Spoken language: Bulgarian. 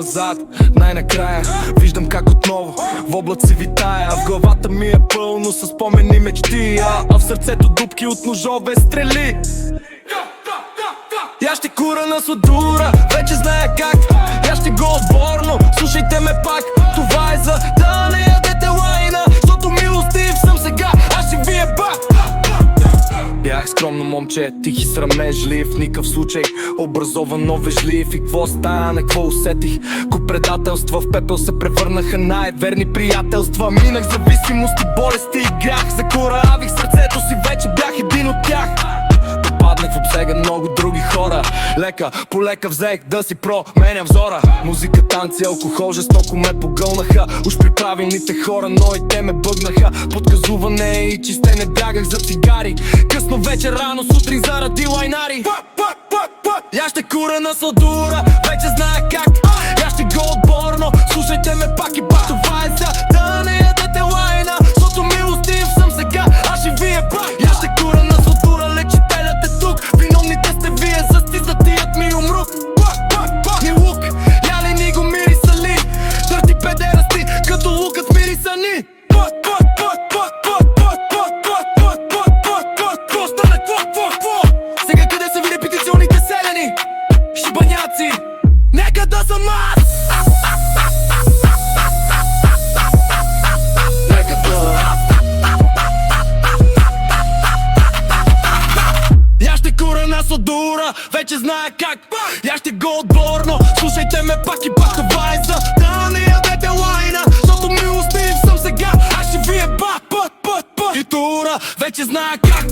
назад. Най-накрая виждам как отново в облаци витая. В главата ми е пълно с спомени мечти, а в сърцето дупки от ножове стрели. Я ще кура на сладура, вече зная как. Я ще го отборно, слушайте ме пак. Това е за да не ядете лайна, защото милостив съм сега, аз ще ви еба. Бях скромно момче, тих и срамежлив, в никакъв случай образован, но вежлив. И какво стана, какво усетих? Куп предателства в пепел се превърнаха най-верни приятелства. Минах зависимости, болести и грях. Закоравих сърцето си, вече бях един от тях. Попаднах в обсега много други хора. Лека по лека взех да си променям взора. Музика, танци, алкохол, жестоко ме погълнаха. Уж при правилните хора, но и те ме бъгнаха. Подказуване и чистене, бягах за цигари. Късно вечер, рано сутрин заради лайнари. Я ще кура на сладура, вече зная как. Я ще го отборно, слушайте ме пак и пак. Това е за да не ядете лайна, защото милостив съм сега, аз ще ви еба. Я ще кура на сладура, лечителят е тук. Виновните сте вие, застизатият ми умрук. Ни лук, яли ни го мирисали. Търти педерасти, като лукът мирисани. Сега къде са ви репетиционните селени? Шибаняци, нека да съм аз. Я ще кура на сладура, вече зная как. Я ще го отборно, слушайте ме пак и пак. Това е за да не ядете лайна, защото милостив съм сега, аз ще ви еба. И тура, вече зная как.